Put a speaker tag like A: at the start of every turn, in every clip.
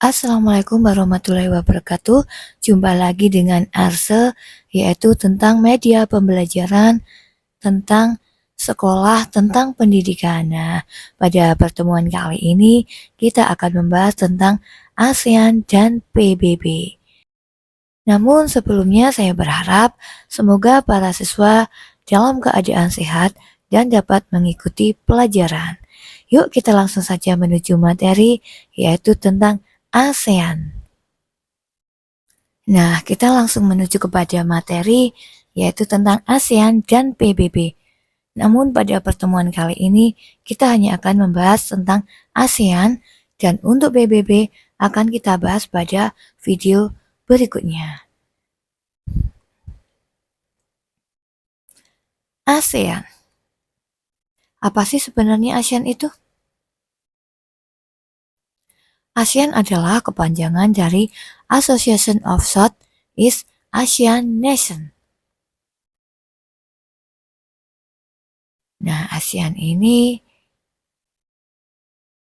A: Assalamualaikum warahmatullahi wabarakatuh. Jumpa lagi dengan Arse, yaitu tentang media pembelajaran, tentang sekolah, tentang pendidikan. Nah, pada pertemuan kali ini kita akan membahas tentang ASEAN dan PBB. Namun sebelumnya saya berharap semoga para siswa dalam keadaan sehat dan dapat mengikuti pelajaran. Yuk kita langsung saja menuju materi, yaitu tentang ASEAN. Nah, kita langsung menuju kepada materi, yaitu tentang ASEAN dan PBB. Namun pada pertemuan kali ini, kita hanya akan membahas tentang ASEAN, dan untuk PBB akan kita bahas pada video berikutnya. ASEAN. Apa sih sebenarnya ASEAN itu? ASEAN adalah kepanjangan dari Association of Southeast Asian Nations. Nah, ASEAN ini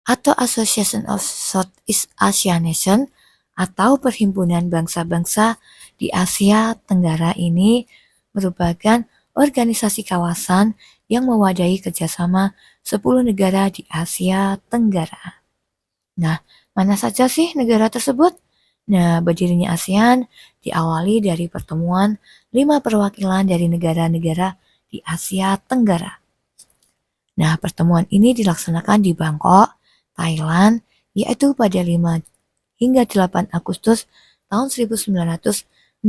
A: atau Association of Southeast Asian Nations atau Perhimpunan Bangsa-Bangsa di Asia Tenggara ini merupakan organisasi kawasan yang mewadahi kerjasama 10 negara di Asia Tenggara. Nah, mana saja sih negara tersebut? Nah, berdirinya ASEAN diawali dari pertemuan 5 perwakilan dari negara-negara di Asia Tenggara. Nah, pertemuan ini dilaksanakan di Bangkok, Thailand, yaitu pada 5 hingga 8 Agustus tahun 1967.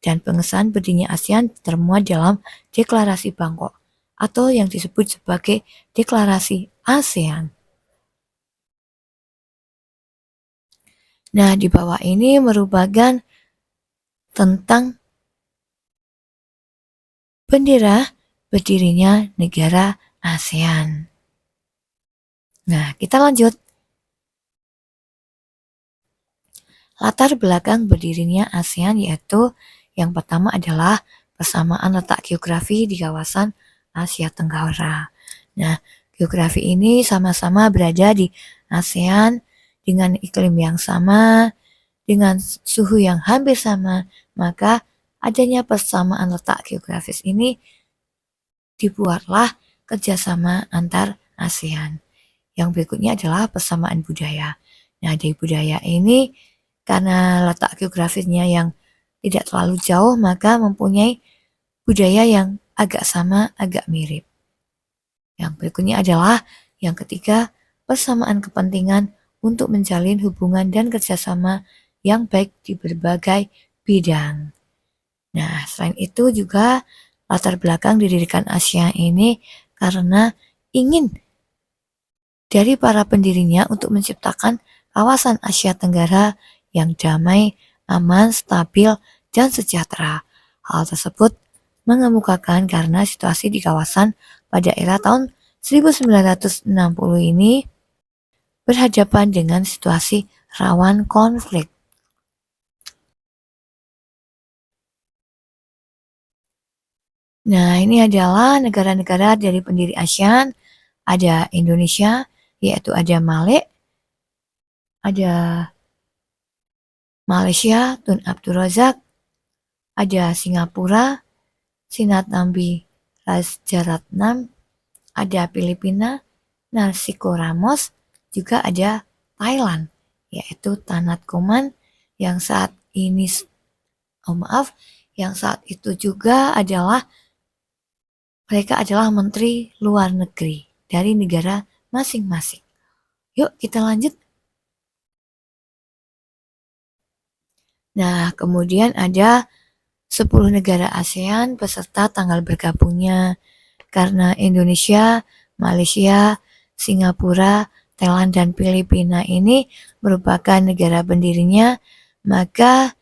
A: Dan pengesahan berdirinya ASEAN termuat dalam Deklarasi Bangkok atau yang disebut sebagai Deklarasi ASEAN. Nah, di bawah ini merupakan tentang bendera berdirinya negara ASEAN. Nah, kita lanjut. Latar belakang berdirinya ASEAN yaitu yang pertama adalah persamaan letak geografi di kawasan Asia Tenggara. Nah, geografi ini sama-sama berada di ASEAN dengan iklim yang sama, dengan suhu yang hampir sama, maka adanya persamaan letak geografis ini dibuatlah kerjasama antar ASEAN. Yang berikutnya adalah persamaan budaya. Nah, dari budaya ini karena letak geografisnya yang tidak terlalu jauh, maka mempunyai budaya yang agak sama, agak mirip. Yang berikutnya adalah yang ketiga, persamaan kepentingan untuk menjalin hubungan dan kerjasama yang baik di berbagai bidang. Nah, selain itu juga latar belakang didirikan ASEAN ini karena ingin dari para pendirinya untuk menciptakan kawasan Asia Tenggara yang damai, aman, stabil, dan sejahtera. Hal tersebut mengemukakan karena situasi di kawasan pada era tahun 1960 ini berhadapan dengan situasi rawan konflik. Nah, ini adalah negara-negara dari pendiri ASEAN. Ada Indonesia, yaitu ada Malek, ada Malaysia, Tun Abdul Razak, ada Singapura, Sinnathamby Rajaratnam, ada Filipina, Narcisco Ramos, juga ada Thailand, yaitu Tanat Koman yang saat ini, yang saat itu juga adalah mereka adalah Menteri Luar Negeri dari negara masing-masing. Yuk kita lanjut. Nah, kemudian ada 10 negara ASEAN beserta tanggal bergabungnya. Karena Indonesia, Malaysia, Singapura, Thailand, dan Filipina ini merupakan negara pendirinya, maka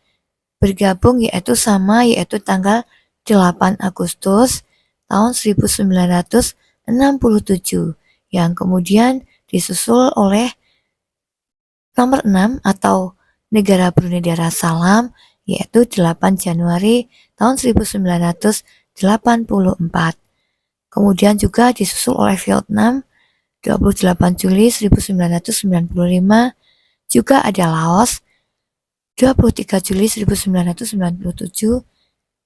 A: bergabung yaitu sama yaitu tanggal 8 Agustus tahun 1967 yang kemudian disusul oleh nomor 6 atau negara Brunei Darussalam yaitu 8 Januari tahun 1984. Kemudian juga disusul oleh Vietnam 28 Juli 1995 Juga ada Laos, 23 Juli 1997,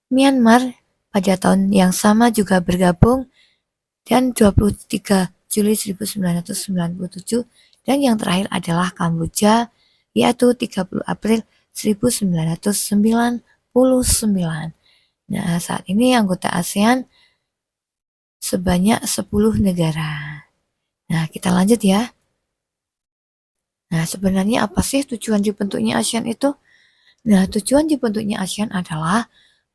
A: Myanmar pada tahun yang sama juga bergabung, dan 23 Juli 1997, dan yang terakhir adalah Kamboja, yaitu 30 April 1999. Nah, saat ini anggota ASEAN sebanyak 10 negara. Nah, kita lanjut ya. Nah, sebenarnya apa sih tujuan dibentuknya ASEAN itu? Nah, tujuan dibentuknya ASEAN adalah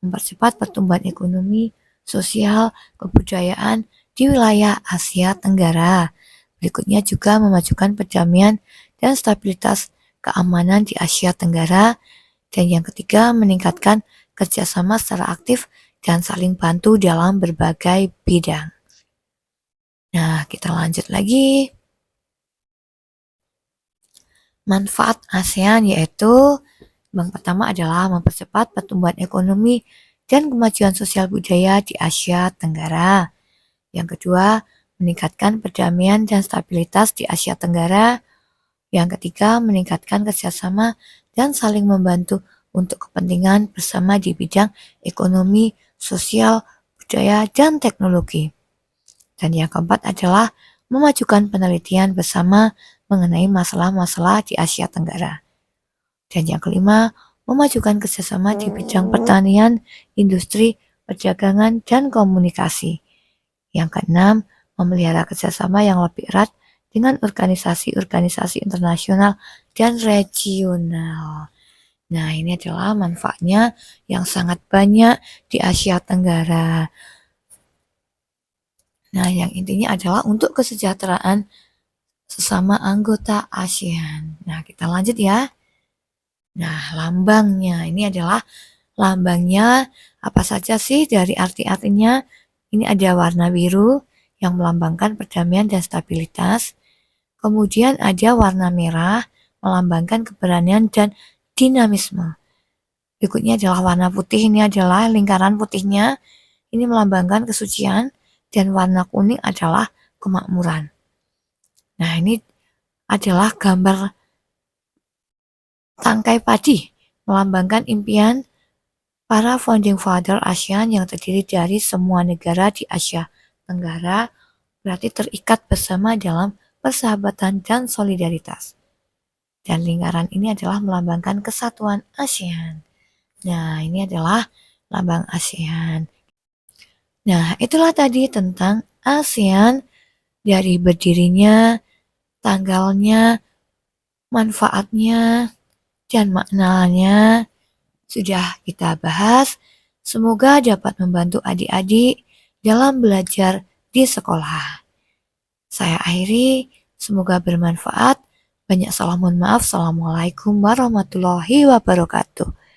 A: mempercepat pertumbuhan ekonomi, sosial, kebudayaan di wilayah Asia Tenggara. Berikutnya juga memajukan perdamaian dan stabilitas keamanan di Asia Tenggara. Dan yang ketiga, meningkatkan kerjasama secara aktif dan saling bantu dalam berbagai bidang. Nah, kita lanjut lagi. Manfaat ASEAN yaitu yang pertama adalah mempercepat pertumbuhan ekonomi dan kemajuan sosial budaya di Asia Tenggara. Yang kedua, meningkatkan perdamaian dan stabilitas di Asia Tenggara. Yang ketiga, meningkatkan kerjasama dan saling membantu untuk kepentingan bersama di bidang ekonomi, sosial, budaya, dan teknologi. Dan yang keempat adalah memajukan penelitian bersama mengenai masalah-masalah di Asia Tenggara. Dan yang kelima, memajukan kerjasama di bidang pertanian, industri, perdagangan, dan komunikasi. Yang keenam, memelihara kerjasama yang lebih erat dengan organisasi-organisasi internasional dan regional. Nah, ini adalah manfaatnya yang sangat banyak di Asia Tenggara. Nah, yang intinya adalah untuk kesejahteraan sesama anggota ASEAN. Nah, kita lanjut ya. Nah, lambangnya ini adalah lambangnya apa saja sih dari arti-artinya? Ini ada warna biru yang melambangkan perdamaian dan stabilitas. Kemudian ada warna merah melambangkan keberanian dan dinamisme. Berikutnya adalah warna putih, ini adalah lingkaran putihnya. Ini melambangkan kesucian, dan warna kuning adalah kemakmuran. Nah, ini adalah gambar tangkai padi, melambangkan impian para founding father ASEAN yang terdiri dari semua negara di Asia Tenggara, berarti terikat bersama dalam persahabatan dan solidaritas. Dan lingkaran ini adalah melambangkan kesatuan ASEAN. Nah, ini adalah lambang ASEAN. Nah, itulah tadi tentang ASEAN, dari berdirinya, tanggalnya, manfaatnya, dan maknanya sudah kita bahas. Semoga dapat membantu adik-adik dalam belajar di sekolah. Saya akhiri, semoga bermanfaat. Banyak salam mohon maaf. Assalamualaikum warahmatullahi wabarakatuh.